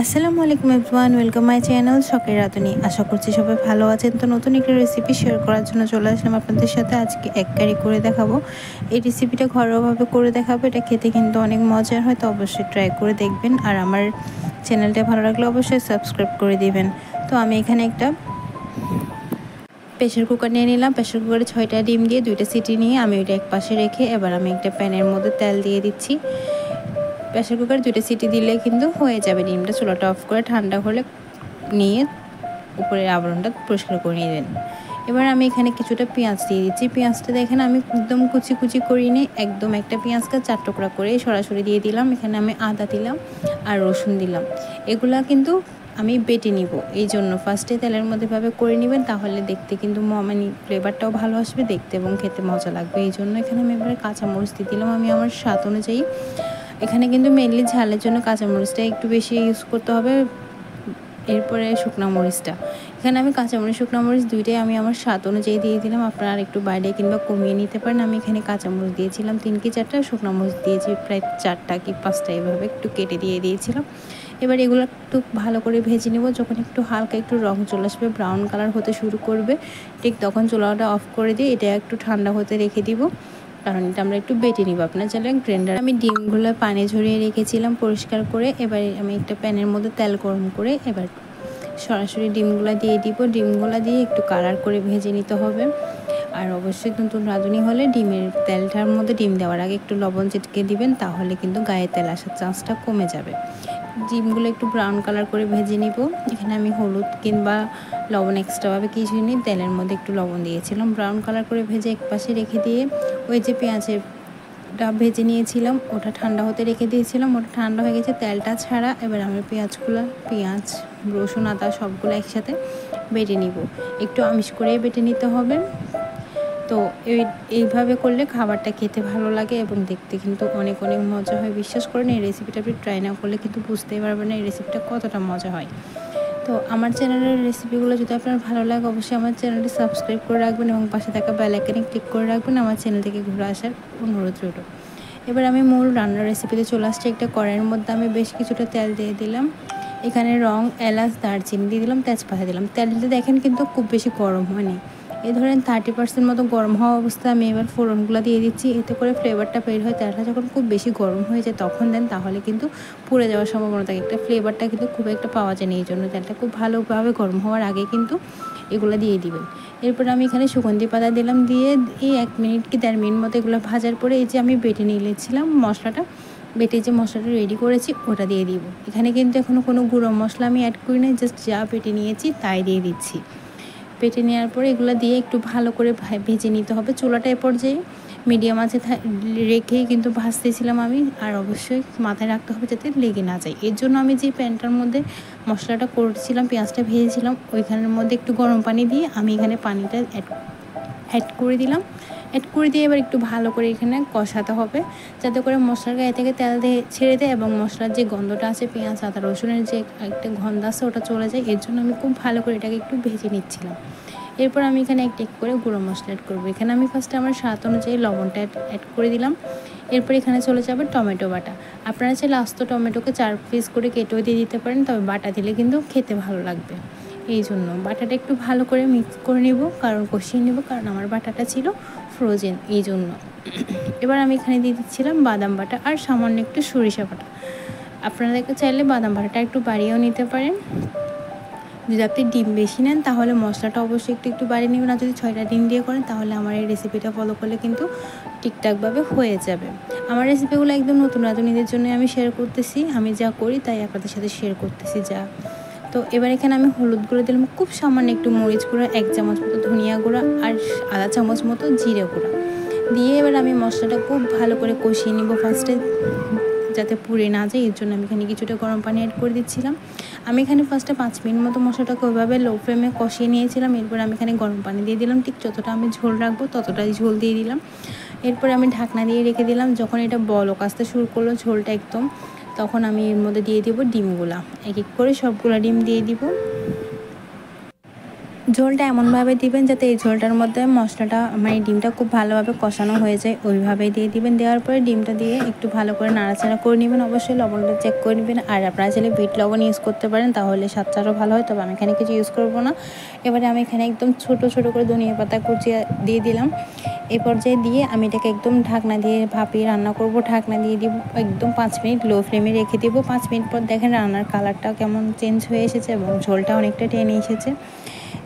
আসসালামু আলাইকুম everyone, welcome my channel শখের রাঁধুনি। আশা করছি সবাই ভালো আছেন। তো নতুন একটা রেসিপি শেয়ার করার জন্য চলে আসলাম আপনাদের সাথে। আজকে এক কারি করে দেখাবো। এই রেসিপিটা ঘরোয়াভাবে করে দেখাবো। এটা খেতে কিন্তু অনেক মজার হয়, তো অবশ্যই ট্রাই করে দেখবেন। আর আমার চ্যানেলটা ভালো লাগলে অবশ্যই সাবস্ক্রাইব করে দিবেন। তো আমি এখানে একটা প্রেশার কুকার নিয়ে নিলাম। প্রেশার কুকারে 6টা ডিম দিয়ে 2টা সিটি নিয়ে আমি ওইটা এক পাশে রেখে এবার আমি একটা প্যানের মধ্যে তেল দিয়ে দিচ্ছি। প্রেশার কুকার 2টা সিটি দিলে কিন্তু হয়ে যাবে। ডিমটা চুলাটা অফ করে ঠান্ডা হলে নিয়ে উপরের আবরণটা পরিষ্কার করে নেবেন। এবার আমি এখানে কিছুটা পেঁয়াজ দিয়ে দিচ্ছি। পেঁয়াজটা দেখেন আমি একদম কুচি কুচি করিনি, একদম একটা পেঁয়াজকে 4 টুকরা করে সরাসরি দিয়ে দিলাম। এখানে আমি আদা দিলাম আর রসুন দিলাম। এগুলা কিন্তু আমি বেটে নিব, এই জন্য ফার্স্টে তেলের মধ্যে ভাবে করে নেবেন, তাহলে দেখতে কিন্তু মানে ফ্লেভারটাও ভালো আসবে দেখতে এবং খেতে মজা লাগবে। এই জন্য এখানে আমি এবার কাঁচামরিচ দিয়ে দিলাম আমি আমার স্বাদ অনুযায়ী। এখানে কিন্তু মেনলি ঝালের জন্য কাঁচামরিচটা একটু বেশি ইউজ করতে হবে। এরপরে শুকনো মরিচটা, এখানে আমি কাঁচামরিচ শুকনো মরিচ দুইটাই আমি আমার স্বাদ অনুযায়ী দিয়ে দিলাম। আপনারা আর একটু বাইরে কিংবা কমিয়ে নিতে পারেন। আমি এখানে কাঁচামরিচ দিয়েছিলাম 3 কি 4টা, শুকনো মরিচ দিয়েছি প্রায় 4টা কি 5টা, এভাবে একটু কেটে দিয়ে দিয়েছিলাম। এবার এগুলো একটু ভালো করে ভেজে নেব। যখন একটু হালকা একটু রং চলে আসবে, ব্রাউন কালার হতে শুরু করবে, ঠিক তখন চুলাটা অফ করে দিয়ে এটা একটু ঠান্ডা হতে রেখে দিব, কারণ এটা আমরা একটু বেটে নিব। আপনার চাইলে গ্রাইন্ডার। আমি ডিমগুলো পানি ঝরিয়ে রেখেছিলাম পরিষ্কার করে। এবার আমি একটা প্যানের মধ্যে তেল গরম করে এবার সরাসরি ডিমগুলো দিয়ে দিব। ডিমগুলো দিয়ে একটু কালার করে ভেজে নিতে হবে। আর অবশ্যই নতুন রাঁধুনি হলে ডিমের তেলটার মধ্যে ডিম দেওয়ার আগে একটু লবণ চিটকে দিবেন, তাহলে কিন্তু গায়ে তেল আসার চান্সটা কমে যাবে। ডিমগুলো একটু ব্রাউন কালার করে ভেজে নিব। এখানে আমি হলুদ কিংবা লবণ এক্সট্রাভাবে কিছুই নিই, তেলের মধ্যে একটু লবণ দিয়েছিলাম। ব্রাউন কালার করে ভেজে এক পাশে রেখে দিয়ে ওই যে পেঁয়াজটা ভেজে নিয়েছিলাম ওটা ঠান্ডা হতে রেখে দিয়েছিলাম। ওটা ঠান্ডা হয়ে গেছে, তেলটা ছাড়া। এবার আমি পেঁয়াজ রসুন আদা সবগুলো একসাথে বেটে নিব। একটু আমিষ করে বেটে নিতে হবে। তো এইভাবে করলে খাবারটা খেতে ভালো লাগে এবং দেখতে কিন্তু অনেক অনেক মজা হয়। বিশ্বাস করেন, এই রেসিপিটা আপনি ট্রাই না করলে কিন্তু বুঝতেই পারবেন না এই রেসিপিটা কতটা মজা হয়। তো আমার চ্যানেলের রেসিপিগুলো যদি আপনার ভালো লাগে অবশ্যই আমার চ্যানেলটি সাবস্ক্রাইব করে রাখবেন এবং পাশে থাকা বেল আইকনে ক্লিক করে রাখবেন। আমার চ্যানেল থেকে ঘুরে আসার অনুরোধ রইল। এবার আমি মূল রান্নার রেসিপিতে চলে আসছি। একটা কড়াইয়ের মধ্যে আমি বেশ কিছুটা তেল দিয়ে দিলাম। এখানে রং, এলাচ, দারচিনি দিয়ে দিলাম, তেজপাতা দিলাম। তেলটা দেখেন কিন্তু খুব বেশি গরম হয়নি, এই ধরেন 30% মতো গরম হওয়া অবস্থায় আমি এবার ফোড়নগুলো দিয়ে দিচ্ছি। এতে করে ফ্লেভারটা বের হয়। তেলটা যখন খুব বেশি গরম হয়ে যায় তখন দেন, তাহলে কিন্তু পুড়ে যাওয়ার সম্ভাবনা থাকে। একটা ফ্লেভারটা কিন্তু খুব একটা পাওয়া যায় না, এই জন্য তেলটা খুব ভালোভাবে গরম হওয়ার আগে কিন্তু এগুলো দিয়ে দিবেন। এরপর আমি এখানে সুগন্ধি পাতা দিলাম, দিয়ে এই 1 মিনিট কি 1.5 মিনিট মতো এগুলো ভাজার পরে এই যে আমি বেটে নিয়েছিলাম মশলাটা, বেটে যে মশলাটা রেডি করেছি ওটা দিয়ে দিব। এখানে কিন্তু এখনও কোনো গুঁড়ো মশলা আমি অ্যাড করি নাই, জাস্ট যা বেটে নিয়েছি তাই দিয়ে দিচ্ছি। বেটে নেওয়ার পরে এগুলো দিয়ে একটু ভালো করে ভেজে নিতে হবে। চুলাটা এ পর্যায়ে মিডিয়াম আঁচে রেখেই কিন্তু ভাজতেছিলাম আমি। আর অবশ্যই মাথায় রাখতে হবে যাতে লেগে না যায়। এর জন্য আমি যে প্যানটার মধ্যে মশলাটা করছিলাম, পেঁয়াজটা ভেজেছিলাম, ওইখানের মধ্যে একটু গরম পানি দিয়ে আমি এখানে পানিটা অ্যাড করে দিলাম। অ্যাড করে দিয়ে এবার একটু ভালো করে এখানে কষাতে হবে, যাতে করে মশলার গায়ে থেকে তেল ছেড়ে দেয় এবং মশলার যে গন্ধটা আছে, পেঁয়াজ আদা রসুনের যে একটা গন্ধ আছে ওটা চলে যায়। এর জন্য আমি খুব ভালো করে এটাকে একটু ভেজে নিচ্ছিলাম। এরপর আমি এখানে একটা করে গুঁড়ো মশলা অ্যাড করবো। এখানে আমি ফার্স্টে আমার স্বাদ অনুযায়ী লবণটা অ্যাড করে দিলাম। এরপর এখানে চলে যাবে টমেটো বাটা। আপনারা চাইলে আস্ত টমেটোকে 4 পিস করে কেটেও দিয়ে দিতে পারেন, তবে বাটা দিলে কিন্তু খেতে ভালো লাগবে। এই জন্য বাটাটা একটু ভালো করে মিক্স করে নেব, কারণ কষিয়ে নেব, কারণ আমার বাটাটা ছিল ফ্রোজেন, এই জন্য। এবার আমি এখানে দিয়ে দিচ্ছিলাম বাদাম বাটা আর সামান্য একটু সরিষা বাটা। আপনাদেরকে চাইলে বাদাম বাটাটা একটু বাড়িয়েও নিতে পারেন। যদি আপনি ডিম বেশি নেন তাহলে মশলাটা অবশ্যই একটু বাড়িয়ে নেবেন। আর যদি 6টা ডিম দিয়ে করেন তাহলে আমার এই রেসিপিটা ফলো করলে কিন্তু ঠিকঠাকভাবে হয়ে যাবে। আমার রেসিপিগুলো একদম নতুন রাঁধুনিদের জন্য আমি শেয়ার করতেছি। আমি যা করি তাই আপনাদের সাথে শেয়ার করতেছি যা। তো এবার এখানে আমি হলুদ গুঁড়ো দিলাম, খুব সামান্য একটু মরিচ গুঁড়ো, 1 চামচ মতো ধনিয়া গুঁড়া আর আধা চামচ মতো জিরে গুঁড়া দিয়ে এবার আমি মশলাটা খুব ভালো করে কষিয়ে নিব ফার্স্টে, যাতে পুড়ে না যায়। এর জন্য আমি এখানে কিছুটা গরম পানি অ্যাড করে দিচ্ছিলাম। আমি এখানে ফার্স্টে 5 মিনিট মতো মশলাটাকে ওইভাবে লো ফ্লেমে কষিয়ে নিয়েছিলাম। এরপর আমি এখানে গরম পানি দিয়ে দিলাম, ঠিক যতটা আমি ঝোল রাখবো ততটাই ঝোল দিয়ে দিলাম। এরপরে আমি ঢাকনা দিয়ে রেখে দিলাম। যখন এটা বলক আসতে শুরু করলো ঝোলটা একদম, তখন আমি এর মধ্যে দিয়ে দিব ডিমগুলা। এক এক করে সবগুলা ডিম দিয়ে দিব। ঝোলটা এমনভাবে দিবেন যাতে এই ঝোলটার মধ্যে মশলাটা মানে ডিমটা খুব ভালোভাবে কষানো হয়ে যায়, ওইভাবেই দিয়ে দিবেন। দেওয়ার পরে ডিমটা দিয়ে একটু ভালো করে নাড়াচাড়া করে নেবেন। অবশ্যই লবণটা চেক করে নেবেন, আর আপনারা চাইলে বিট লবণ ইউজ করতে পারেন, তাহলে স্বাদটা আরও ভালো হয়। তবে আমি এখানে কিছু ইউজ করবো না। এবারে আমি এখানে একদম ছোট ছোট করে ধনিয়া পাতা কুচিয়ে দিয়ে দিলাম। এই পর্যায়ে দিয়ে আমি এটাকে একদম ঢাকনা দিয়ে ভাপিয়ে রান্না করব। ঢাকনা দিয়ে দিব একদম 5 মিনিট লো ফ্লেমে রেখে দিব। 5 মিনিট পর দেখেন রান্নার কালারটা কেমন চেঞ্জ হয়ে এসেছে এবং ঝোলটা অনেকটা টেনে এসেছে।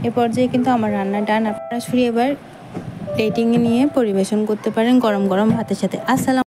এ পর্যায়ে কিন্তু আমার রান্না ডান। আপনারা শুরু এবার প্লেটিংয়ে নিয়ে পরিবেশন করতে পারেন গরম গরম ভাতের সাথে। আসসালাম।